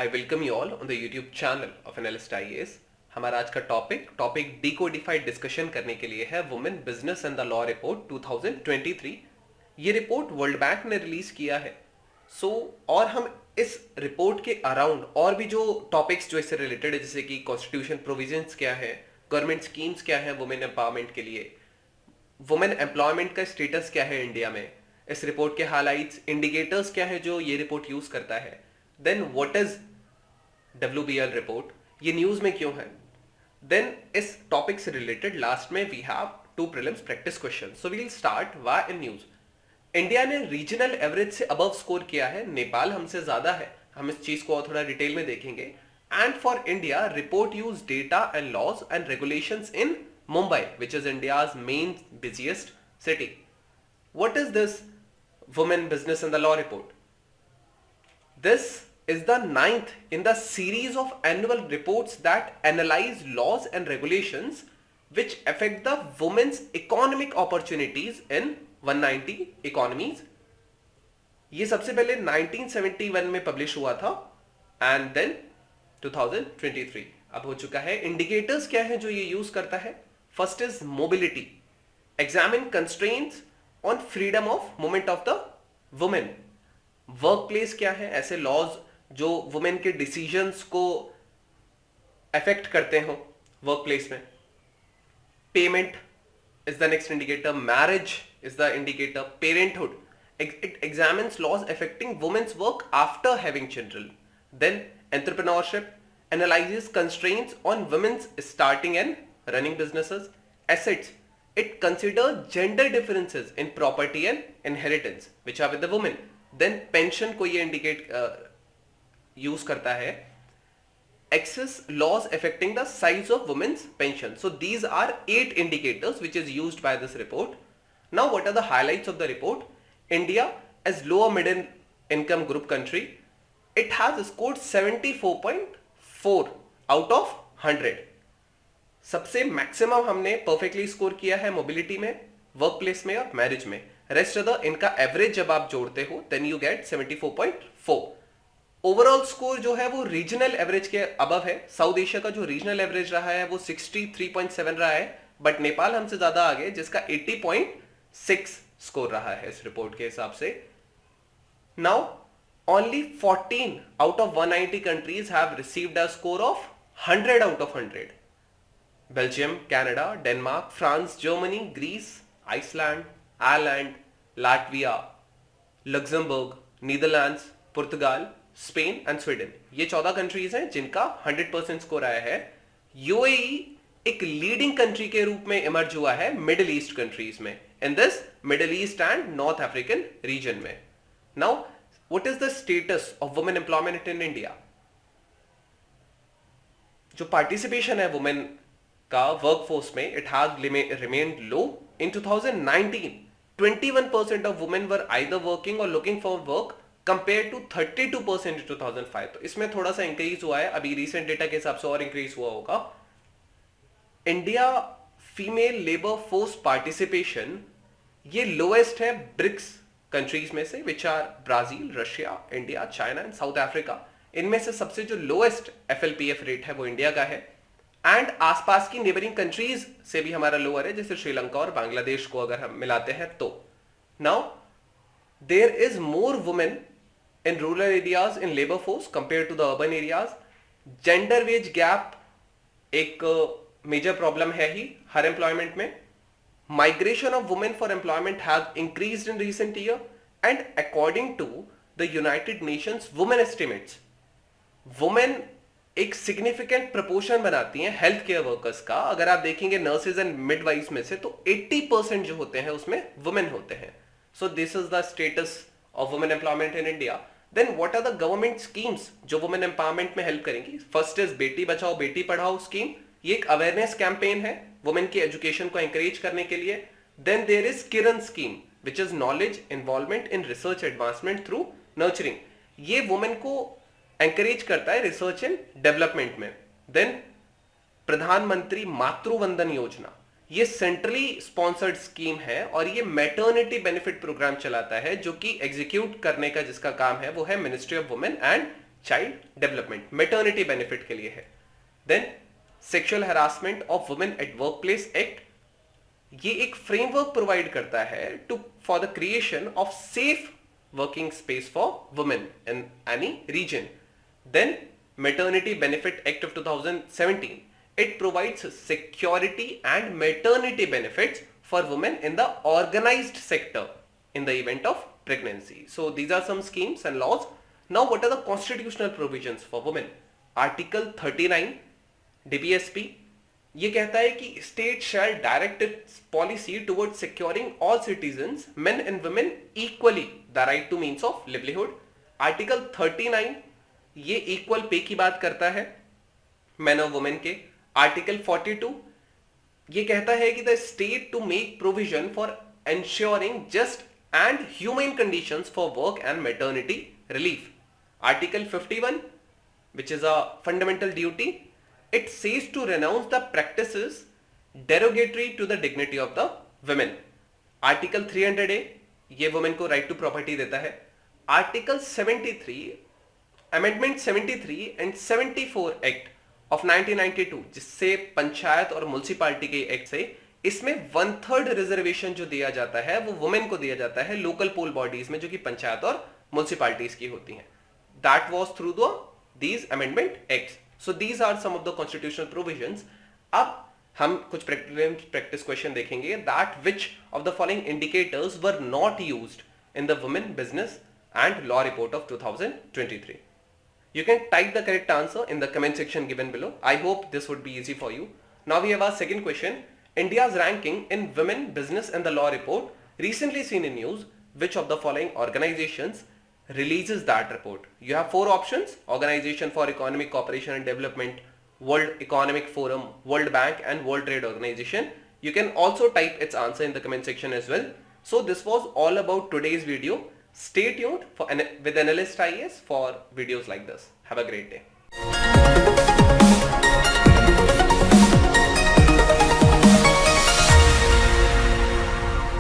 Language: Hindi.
I welcome you all on the YouTube channel of Analyst IAS. हमारा आज का टॉपिक डिकोडिफाइड डिस्कशन करने के लिए है women business and the law report 2023. ये रिपोर्ट वर्ल्ड बैंक ने रिलीज किया है. और हम इस रिपोर्ट के अराउंड और भी जो टॉपिक्स जो इससे रिलेटेड है, जैसे कि कॉन्स्टिट्यूशन प्रोविजंस क्या है, गवर्नमेंट स्कीम्स क्या है वुमेन एम्पावरमेंट के लिए, वुमेन एम्प्लॉयमेंट का स्टेटस क्या है इंडिया में, इस रिपोर्ट के हाइलाइट्स, इंडिकेटर्स क्या है जो ये रिपोर्ट यूज करता है, then what is WBL report, ये न्यूज में क्यों है, देन इस टॉपिक से रिलेटेड लास्ट में we have 2 prelims practice question. So we will start why in news. India ने रीजनल एवरेज से अबव स्कोर किया है, नेपाल हमसे ज्यादा है. हम इस चीज को और थोड़ा डिटेल में देखेंगे. And for India report use data and laws and regulations in Mumbai, which is India's main busiest city. What is this Women Business and the Law report? This is the 9th in the series of annual reports that analyze laws and regulations which affect the women's economic opportunities in 190 economies. ये सबसे पहले 1971 में पब्लिश हुआ था and then 2023 अब हो चुका है. इंडिकेटर्स क्या है जो ये यूज करता है? First is mobility. Examine constraints on freedom of movement of the women. Workplace क्या है? ऐसे laws जो women के decisions को affect करते हो workplace में. Payment is the next indicator. Marriage is the indicator. Parenthood. It examines laws affecting women's work after having children. Then entrepreneurship analyzes constraints on women's starting and running businesses. Assets, it considers gender differences in property and inheritance which are with the women. Then pension को ये indicate use करता है. Excess laws affecting the size of women's pension. So these are 8 indicators which is used by this report. Now what are the highlights of the report? India as lower middle income group country, it has scored 74.4 out of 100. सबसे मैक्सिमम हमने परफेक्टली स्कोर किया है मोबिलिटी में, वर्क प्लेस में और मैरिज में. रेस्ट अदर इनका एवरेज जब आप जोड़ते हो then you get 74.4. Overall score जो है वो रीजनल एवरेज के अबव है. साउथ एशिया का जो रीजनल एवरेज रहा है वो 63.7 रहा है, बट नेपाल हमसे ज्यादा आगे जिसका 80.6 स्कोर रहा है इस रिपोर्ट के हिसाब से. Now only 14 out of 190 countries have received a score of 100 out of 100. Belgium, Canada, Denmark, France, Germany, Greece, Iceland, Ireland, Latvia, Luxembourg, Netherlands, Portugal, Spain and Sweden. ये 14 कंट्रीज हैं जिनका 100% स्कोर आया है. UAE एक लीडिंग कंट्री के रूप में इमर्ज हुआ है मिडिल ईस्ट कंट्रीज में, in this Middle East and North African region में. Now what is the status of women employment in India? जो पार्टिसिपेशन है वुमेन का वर्कफोर्स में, it has remained low. In 2019 21% of women were either working or looking for work compared to 32% in 2005. तो इसमें थोड़ा सा इंक्रीज हुआ है, अभी रिसेंट डेटा के हिसाब से और इंक्रीज हुआ होगा. India female labour force participation ये लोएस्ट है ब्रिक्स कंट्रीज में से, which are Brazil, Russia, India, China and South Africa. इनमें से सबसे जो लोएस्ट FLPF रेट है वो इंडिया का है. एंड आसपास की नेबरिंग कंट्रीज से भी हमारा लोअर है, जैसे श्रीलंका और बांग्लादेश को अगर हम मिलाते हैं तो. Now there is more women in rural areas in labour force compare to the urban areas. Gender wage gap एक मेजर प्रॉब्लम है ही हर एम्प्लॉयमेंट में. Migration of women for employment has increased in recent year. And according to the United Nations Women estimates, women एक सिग्निफिकेंट प्रपोर्शन बनाती हैं हेल्थ केयर वर्कर्स का. अगर आप देखेंगे नर्सेज एंड मिडवाइफ्स में से तो 80% जो होते हैं उसमें वुमेन होते हैं. So this is the status of women employment in India. Then what are the government schemes जो वुमेन एम्पावरमेंट में हेल्प करेंगी? First is Beti Bachao Beti Padhao scheme. ये एक अवेयरनेस कैंपेन है वुमेन की एजुकेशन को एंकरेज करने के लिए. Then there is Kiran scheme which is knowledge involvement in research advancement through nurturing. ये वुमेन को एंकरेज करता है रिसर्च एंड डेवलपमेंट में. देन प्रधानमंत्री मातृ वंदन योजना, ये सेंट्रली स्पॉन्सर्ड स्कीम है और ये मैटरनिटी बेनिफिट प्रोग्राम चलाता है, जो कि एग्जीक्यूट करने का जिसका काम है वो है ministry of women and child development, maternity benefit के लिए है। Then sexual harassment of women at work place act, ये एक फ्रेमवर्क प्रोवाइड करता है for the creation of safe working space for women in any region. Then maternity benefit act of 2017, it provides security and maternity benefits for women in the organized sector in the event of pregnancy. So these are some schemes and laws. Now what are the constitutional provisions for women? Article 39 DPSP, ये कहता है कि state shall direct its policy towards securing all citizens, men and women, equally the right to means of livelihood. Article 39 ये equal pay की बात करता है men और women के। आर्टिकल 42 ये कहता है कि the state to make provision for ensuring just and human conditions for work and maternity relief. Article 51 which is a fundamental duty, it says to renounce the practices derogatory to the dignity of the women. Article 300A ये वुमेन को राइट टू प्रॉपर्टी देता है। Article 73 amendment 73 and 74 act of 1992, जिससे पंचायत और म्युनिसिपैलिटी के एक्ट से इसमें 1/3 रिजर्वेशन जो दिया जाता है वो वुमेन को दिया जाता है लोकल पोल बॉडीज में, जो कि पंचायत और म्युनिसिपैलिटीज की होती हैं। That was through these amendment acts. So these are some of the constitutional provisions. अब हम कुछ प्रैक्टिस क्वेश्चन देखेंगे। That which of the following indicators were not used in the women business and law report of 2023? You can type the correct answer in the comment section given below. I hope this would be easy for you. Now we have our second question. India's ranking in women business and the law report recently seen in news. Which of the following organizations releases that report? You have 4 options: Organization for Economic Cooperation and Development, World Economic Forum, World Bank and World Trade Organization. You can also type its answer in the comment section as well. So this was all about today's video. Stay tuned with Analyst IAS for videos like this. Have a great day.